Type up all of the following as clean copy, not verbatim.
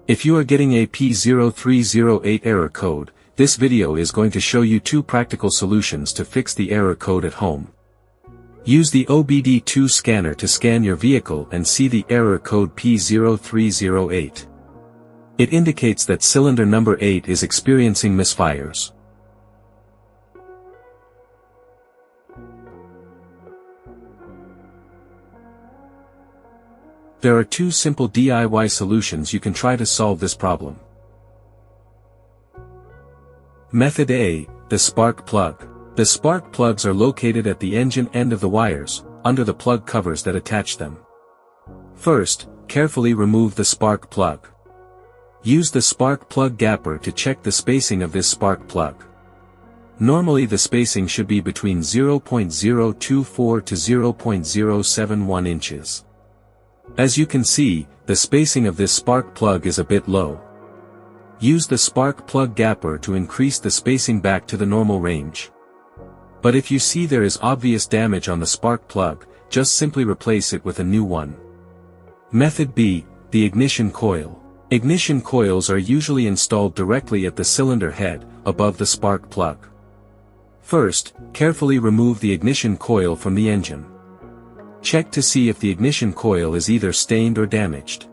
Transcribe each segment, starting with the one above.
If you are getting a P0308 error code, this video is going to show you two practical solutions to fix the error code at home. Use the OBD2 scanner to scan your vehicle and see the error code P0308. It indicates that cylinder number 8 is experiencing misfires. There are two simple DIY solutions you can try to solve this problem. Method A, the spark plug. The spark plugs are located at the engine end of the wires, under the plug covers that attach them. First, carefully remove the spark plug. Use the spark plug gapper to check the spacing of this spark plug. Normally the spacing should be between 0.024 to 0.071 inches. As you can see, the spacing of this spark plug is a bit low. Use the spark plug gapper to increase the spacing back to the normal range. But if you see there is obvious damage on the spark plug, just simply replace it with a new one. Method B, the ignition coil. Ignition coils are usually installed directly at the cylinder head, above the spark plug. First, carefully remove the ignition coil from the engine. Check to see if the ignition coil is either stained or damaged.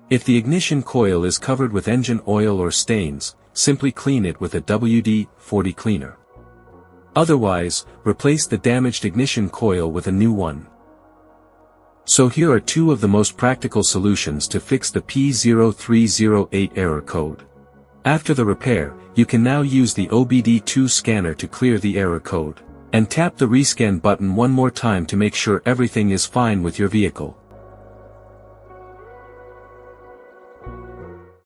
If the ignition coil is covered with engine oil or stains, simply clean it with a WD-40 cleaner. Otherwise, replace the damaged ignition coil with a new one. So here are two of the most practical solutions to fix the P0308 error code. After the repair, you can now use the OBD2 scanner to clear the error code. And tap the rescan button one more time to make sure everything is fine with your vehicle.